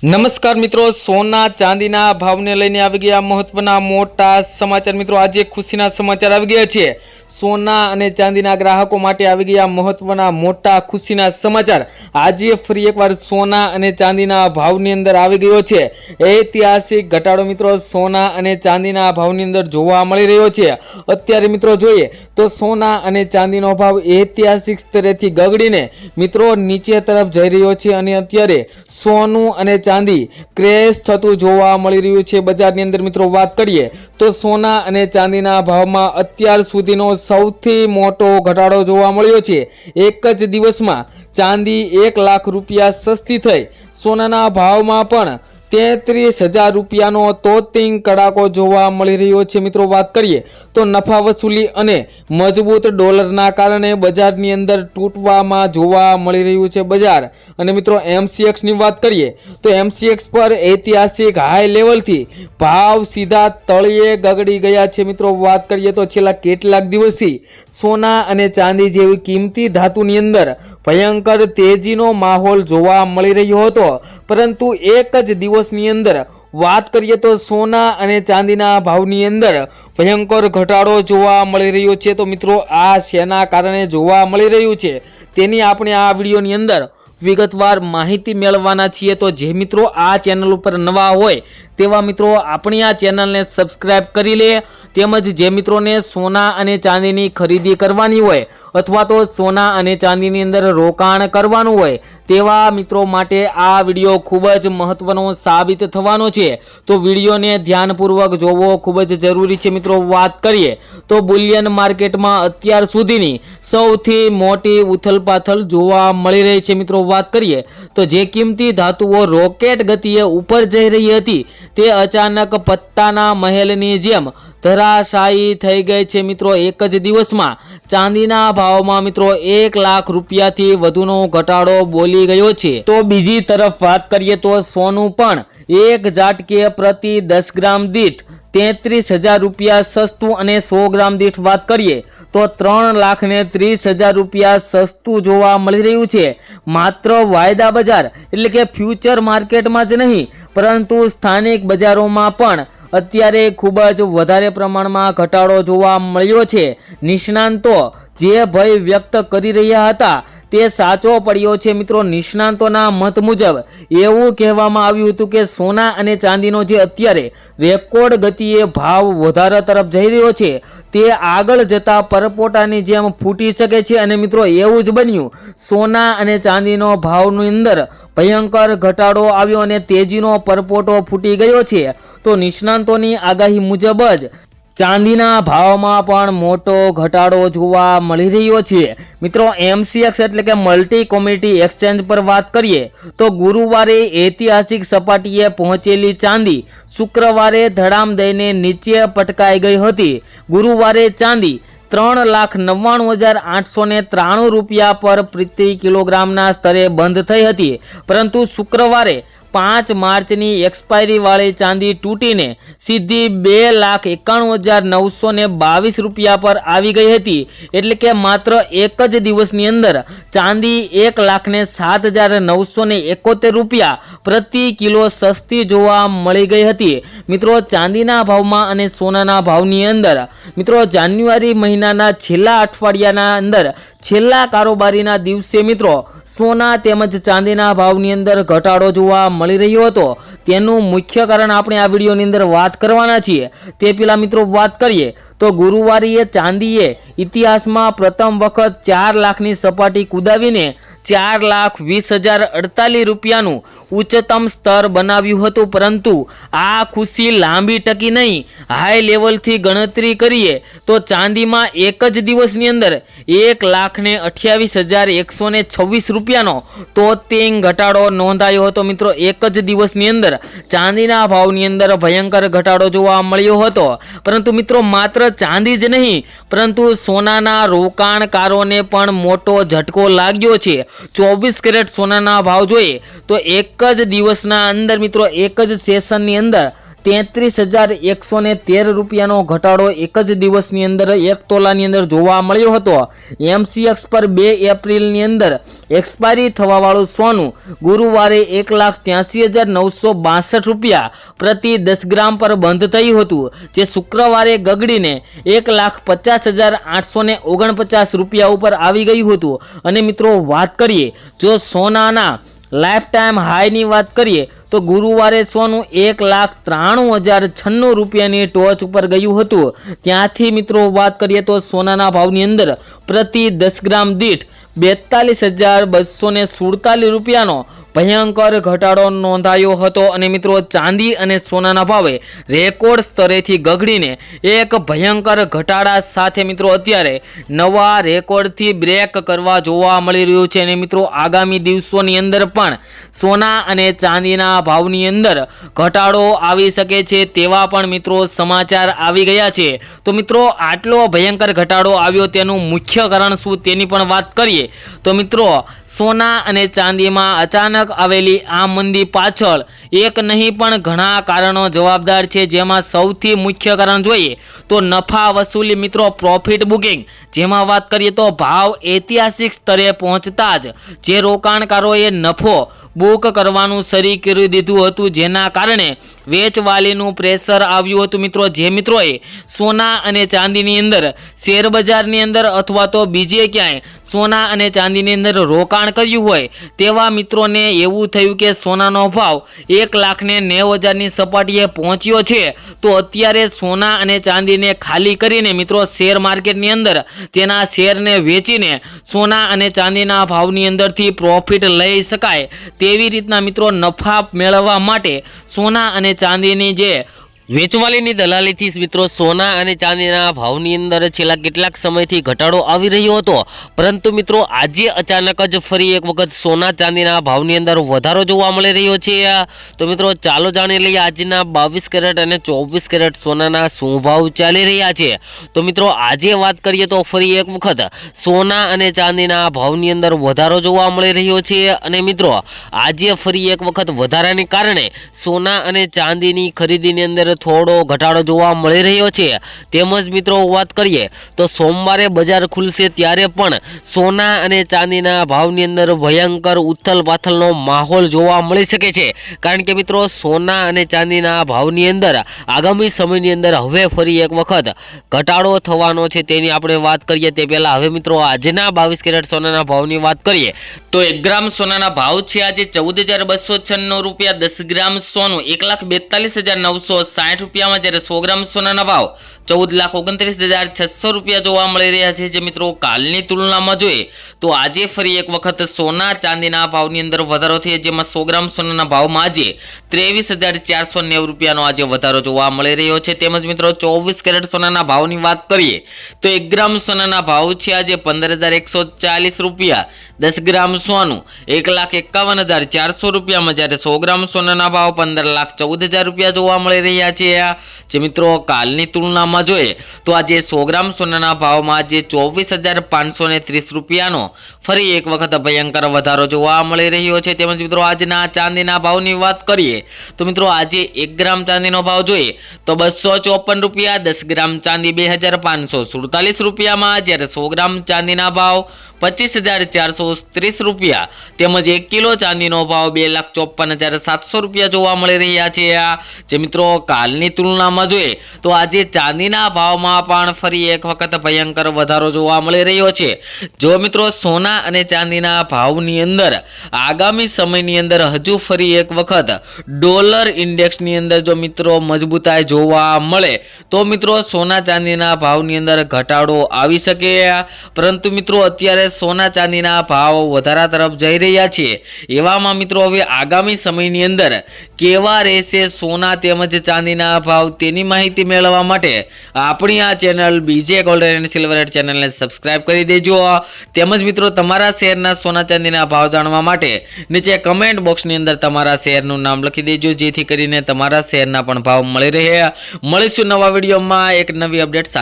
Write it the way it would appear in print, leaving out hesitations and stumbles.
નમસ્કાર મિત્રો, સોના ચાંદીના ભાવને લઈને આવી ગયા મહત્વના મોટા સમાચાર। મિત્રો આજે ખુશીના સમાચાર આવી ગયા છે। સોના અને ચાંદીના ગ્રાહકો માટે આવી ગયા મહત્વના મોટા ખુશીના સમાચાર। આજે ફરી એકવાર સોના અને ચાંદીના ભાવની અંદર આવી ગયો છે ઐતિહાસિક ઘટાડો। મિત્રો સોના અને ચાંદીના ભાવની અંદર જોવા મળી રહ્યો છે। અત્યારે મિત્રો જોઈએ તો સોના અને ચાંદીનો ભાવ ઐતિહાસિક સ્તરેથી ગગડીને મિત્રો નીચે તરફ જઈ રહ્યો છે અને અત્યારે સોનું અને ચાંદી ક્રેશ થતું જોવા મળી રહ્યું છે બજારની અંદર। મિત્રો વાત કરીએ તો સોના અને ચાંદીના ભાવમાં અત્યાર સુધીનો સૌથી મોટો ઘટાડો જોવા મળ્યો છે। એક જ દિવસમાં ચાંદી 1 લાખ રૂપિયા સસ્તી થઈ। સોનાના ભાવમાં પણ 33,000 રૂપિયાનો તોતિંગ કડાકો જોવા મળી રહ્યો છે। મિત્રો વાત કરીએ તો નફા વસૂલી અને મજબૂત ડોલરના કારણે બજારની અંદર તૂટવામાં જોવા મળી રહ્યું છે બજાર। અને મિત્રો MCX ની વાત કરીએ તો MCX પર ઐતિહાસિક હાઈ લેવલથી ભાવ સીધા તળિયે ગગડી ગયા છે। મિત્રો વાત કરીએ તો છેલ્લા કેટલાક દિવસથી સોના અને ચાંદી જેવી કિંમતી ધાતુની અંદર ભયંકર તેજીનો માહોલ જોવા મળી રહ્યો હતો, પરંતુ એક જ દિવસની અંદર વાત કરીએ તો સોના અને ચાંદીના ભાવની અંદર ભયંકર ઘટાડો જોવા મળી રહ્યો છે। તો મિત્રો આ શેના કારણે જોવા મળી રહ્યું છે તેની આપણે આ વિડીયોની અંદર વિગતવાર માહિતી મેળવવાના છીએ। તો જે મિત્રો આ ચેનલ ઉપર નવા હોય તેવા મિત્રો આપણી આ ચેનલને સબસ્ક્રાઇબ કરી લે, તેમજ જે મિત્રોને સોના અને ચાંદીની ખરીદી કરવાની હોય અથવા તો સોના અને ચાંદીની અંદર રોકાણ કરવાનું હોય તેવા મિત્રો માટે આ વિડીયો ખૂબ જ મહત્વનો સાબિત થવાનો છે। તો વિડીયોને ધ્યાનપૂર્વક જોવો ખૂબ જ જરૂરી છે। મિત્રો વાત કરીએ તો બુલિયન માર્કેટમાં અત્યાર સુધીની સૌથી મોટી ઉથલપાથલ જોવા મળી રહી છે। મિત્રો વાત કરીએ તો જે કિંમતી ધાતુઓ રોકેટ ગતિએ ઉપર જઈ રહી હતી તે અચાનક પત્તાના મહેલની જેમ ધરાશાયી થઈ ગઈ છે। મિત્રો એક જ દિવસમાં ચાંદીના ભાવમાં મિત્રો 1 લાખ રૂપિયાથી વધુનો ઘટાડો બોલી ગયો છે। તો બીજી તરફ વાત કરીએ તો સોનું પણ એક ઝાટકે પ્રતિ 10 ગ્રામ દીઠ 33,000 રૂપિયા સસ્તું અને 100 ગ્રામ દીઠ વાત કરીએ તો 3,30,000 રૂપિયા સસ્તું જોવા મળી રહ્યું છે। માત્ર વાયદા બજાર એટલે કે ફ્યુચર માર્કેટમાં જ નહીં પરંતુ સ્થાનિક બજારોમાં પણ અત્યારે ખૂબ જ વધારે પ્રમાણમાં ઘટાડો જોવા મળ્યો છે। નિષ્ણાંતો જે ભય વ્યક્ત કરી રહ્યા હતા તે સાચો પડ્યો છે। મિત્રો નિષ્ણાંતોના મત મુજબ એવું કહેવામાં આવ્યું હતું કે સોના અને ચાંદીનો જે અત્યારે રેકોર્ડ ગતિએ ભાવ વધારા તરફ જઈ રહ્યો છે તે આગળ જતા પરપોટાની જેમ ફૂટી શકે છે। અને મિત્રો એવું જ બન્યું, સોના અને ચાંદીનો ભાવની અંદર ભયંકર ઘટાડો આવ્યો અને તેજીનો પરપોટો ફૂટી ગયો છે। તો નિષ્ણાંતોની આગાહી મુજબ જ ચાંદીના ભાવમાં પણ મોટો ઘટાડો જોવા મળી રહ્યો છે। મિત્રો MCX એટલે કે મલ્ટી કોમોડિટી એક્સચેન્જ પર વાત કરીએ તો ગુરુવારે ઐતિહાસિક સપાટીએ પહોંચેલી ચાંદી શુક્રવારે ધડામ દઈને નીચે પટકાઈ ગઈ હતી। ગુરુવારે ચાંદી 3,99,893 રૂપિયા પર પ્રતિ કિલોગ્રામના સ્તરે બંધ થઈ હતી, પરંતુ શુક્રવારે 5 માર્ચની એક્સપાયરી વાળી ચાંદી તૂટીને સીધી 2,91,922 રૂપિયા પર આવી ગઈ હતી। એટલે કે માત્ર એક જ દિવસની અંદર ચાંદી 1,07,971 રૂપિયા પ્રતિ કિલો સસ્તી જોવા મળી ગઈ હતી। મિત્રો ચાંદીના ભાવમાં અને સોનાના ભાવની અંદર મિત્રો જાન્યુઆરી મહિનાના છેલ્લા અઠવાડિયાના અંદર છેલ્લા કારોબારીના દિવસે મિત્રો સોના તેમજ ચાંદીના ભાવની અંદર ઘટાડો જોવા મળી રહ્યો હતો। તેનું મુખ્ય કારણ આપણે આ વિડીયોની અંદર વાત કરવાના છીએ। તે પહેલા મિત્રો વાત કરીએ તો ગુરુવારે ચાંદીએ ઇતિહાસમાં પ્રથમ વખત 4 લાખની સપાટી કુદાવીને 4,20,048 રૂપિયાનું ઉચ્ચતમ સ્તર બનાવ્યું હતું, પરંતુ આ ખુશી લાંબી ટકી નહીં। હાઈ લેવલથી ગણતરી કરીએ તો ચાંદીમાં એક જ દિવસની અંદર 1,28,126 રૂપિયાનો તોતિંગ ઘટાડો નોંધાયો હતો। મિત્રો એક જ દિવસની અંદર ચાંદીના ભાવની અંદર ભયંકર ઘટાડો જોવા મળ્યો હતો, પરંતુ મિત્રો માત્ર ચાંદી જ નહીં પરંતુ સોનાના રોકાણકારોને પણ મોટો ઝટકો લાગ્યો છે। 24 કેરેટ સોનાના ભાવ જોઈએ તો એક જ દિવસના અંદર મિત્રો એક જ સેશનની અંદર 33,113 રૂપિયાનો ઘટાડો એક જ દિવસની અંદર 1 તોલાની અંદર જોવા મળ્યો હતો। MCX પર 2 એપ્રિલની અંદર એક્સપાયરી થવાવાળું સોનું ગુરુવારે 1,83,962 રૂપિયા પ્રતિ 10 ગ્રામ પર બંધ થયું હતું, જે શુક્રવારે ગગડીને 1,50,849 રૂપિયા ઉપર આવી ગયું હતું। અને મિત્રો વાત કરીએ જો સોનાના લાઈફ ટાઈમ હાઈની વાત કરીએ તો ગુરુવારે સોનું 1,93,096 રૂપિયાની ટોચ ઉપર ગયું હતું। ત્યાંથી મિત્રો વાત કરીએ તો સોનાના ભાવની અંદર પ્રતિ 10 ગ્રામ દીઠ 42,247 રૂપિયાનો ભયંકર ઘટાડો નોંધાયો હતો। અને મિત્રો ચાંદી અને સોનાના ભાવે રેકોર્ડ સ્તરેથી ગગડીને એક ભયંકર ઘટાડા સાથે મિત્રો અત્યારે નવા રેકોર્ડથી બ્રેક કરવા જોવા મળી રહ્યું છે। અને મિત્રો આગામી દિવસોની અંદર પણ સોના અને ચાંદીના ભાવની અંદર ઘટાડો આવી શકે છે તેવા પણ મિત્રો સમાચાર આવી ગયા છે। તો મિત્રો આટલો ભયંકર ઘટાડો આવ્યો તેનું મુખ્ય કારણ શું તેની પણ વાત કરીએ તો મિત્રો સોના અને ચાંદીમાં અચાનક આવેલી આ મંદી પાછળ એક નહીં પણ ઘણા કારણો જવાબદાર છે, જેમાં સૌથી મુખ્ય કારણ જોઈએ તો નફા વસૂલી મિત્રો પ્રોફિટ બુકિંગ, જેમાં વાત કરીએ તો ભાવ ઐતિહાસિક સ્તરે પહોંચતા જ જે રોકાણકારોએ નફો બુક કરવાનું શરૂ કરી દીધું હતું, જેના કારણે વેચવાલીનું પ્રેશર આવ્યું હતું। મિત્રો જે મિત્રોએ સોના અને ચાંદીની અંદર શેર બજારની અંદર અથવા તો બીજે ક્યાંય સોના અને ચાંદીની અંદર રોકાણ કર્યું હોય તેવા મિત્રોને એવું થયું કે સોનાનો ભાવ 1,90,000ની સપાટીએ પહોંચ્યો છે, તો અત્યારે સોના અને ચાંદીને ખાલી કરીને મિત્રો શેર માર્કેટની અંદર તેના શેરને વેચીને સોના અને ચાંદીના ભાવની અંદરથી પ્રોફિટ લઈ શકાય તેવી રીતના મિત્રો નફા મેળવવા માટે સોના અને ચાંદીની જે વેચવાલીની દલાલીથી મિત્રો સોના અને ચાંદીના ભાવની અંદર છેલ્લા કેટલાક સમયથી ઘટાડો આવી રહ્યો હતો, પરંતુ મિત્રો આજે અચાનક જ ફરી એક વખત સોના ચાંદીના ભાવની અંદર વધારો જોવા મળી રહ્યો છે। તો મિત્રો ચાલો જાણી લઈએ આજના 22 કેરેટ અને 24 કેરેટ સોનાના શું ભાવ ચાલી રહ્યા છે। તો મિત્રો આજે વાત કરીએ તો ફરી એક વખત સોના અને ચાંદીના ભાવની અંદર વધારો જોવા મળી રહ્યો છે। અને મિત્રો આજે ફરી એક વખત વધારાને કારણે સોના અને ચાંદીની ખરીદીની અંદર થોડો ઘટાડો જોવા મળી રહ્યો છે। તેમજ મિત્રો વાત કરીએ તો સોમવારે બજાર ખુલશે ત્યારે પણ સોના અને ચાંદીના ભાવની અંદર ભયંકર ઉથલ પાથલનો માહોલ જોવા મળી શકે છે, કારણ કે મિત્રો સોના અને ચાંદીના ભાવની અંદર આગામી સમયની અંદર હવે ફરી એક વખત ઘટાડો થવાનો છે તેની આપણે વાત કરીએ તે પહેલા હવે મિત્રો આજના 22 કેરેટ સોનાના ભાવની વાત કરીએ તો 1 ગ્રામ સોનાના ભાવ છે આજે 14,296 રૂપિયા। 10 ગ્રામ સોનું 1,42,960 રૂપિયામાં, જ્યારે 100 ગ્રામ સોનાના ભાવ 14,29,600 રૂપિયા જોવા મળી રહ્યા છે। જે મિત્રો કાલની તુલનામાં જોઈએ તો આજે ફરી એક વખત સોના ચાંદીના ભાવની અંદર વધારો થયો, જેમાં 100 ગ્રામ સોનાના ભાવમાં આજે 23,490 રૂપિયાનો આજે વધારો જોવા મળી રહ્યો છે। તેમજ મિત્રો 24 કેરેટ સોનાના ભાવની વાત કરીએ તો 1 ગ્રામ સોનાના ભાવ છે આજે 15,140 રૂપિયા। 10 ગ્રામ સોનું 1,51,400 રૂપિયામાં, જ્યારે 100 ગ્રામ સોનાના ભાવ 15,14,000 રૂપિયા જોવા મળી રહ્યા છે। જે મિત્રો કાલની તુલનામાં જોઈએ તો આજે 100 ગ્રામ સોનાના ભાવમાં આજે 24,530 રૂપિયાનો ફરી એક વખત ભયંકર વધારો જોવા મળી રહ્યો છે। તેમજ મિત્રો આજના ચાંદીના ભાવની વાત કરીએ તો મિત્રો આજે 1 ગ્રામ ચાંદીનો ભાવ જોઈએ તો 254 રૂપિયા। 10 ગ્રામ ચાંદી 2,547 રૂપિયામાં, જ્યારે 100 ગ્રામ ચાંદીના ભાવ 25,430 રૂપિયા। તેમજ 1 કિલો ચાંદીનો ભાવ 2,54,700 રૂપિયા જોવા મળી રહ્યા છે। જે મિત્રો કાલની તુલનામાં જોઈએ તો આજે ચાંદીના ભાવમાં પણ ફરી એક વખત ભયંકર વધારો જોવા મળી રહ્યો છે। જો મિત્રો સોના અને ચાંદીના ભાવની અંદર આગામી સમયની અંદર હજુ ફરી એક વખત ડોલર ઇન્ડેક્સની અંદર જો મિત્રો મજબૂતાઈ જોવા મળે તો મિત્રો સોના ચાંદીના ભાવની અંદર ઘટાડો આવી શકે, પરંતુ મિત્રો અત્યારે સોના ચાંદીના ભાવ વધારા તરફ જઈ રહ્યા છે। એવામાં મિત્રો હવે આગામી સમયની અંદર કેવા રહેશે સોના તેમજ ચાંદીના ભાવ તેની માહિતી મેળવવા માટે આપણી આ ચેનલ બીજે ગોલ્ડ એન્ડ સિલ્વર રેટ ચેનલને સબસ્ક્રાઇબ કરી દેજો। તેમજ મિત્રો તમારા શહેરના સોના ચાંદીના ભાવ જાણવા માટે નીચે કમેન્ટ બોક્સની અંદર તમારા શહેરનું નામ લખી દેજો, જેથી કરીને તમારા શહેરના પણ ભાવ મળી રહે। મળીશું નવા વિડીયોમાં એક નવી અપડેટ।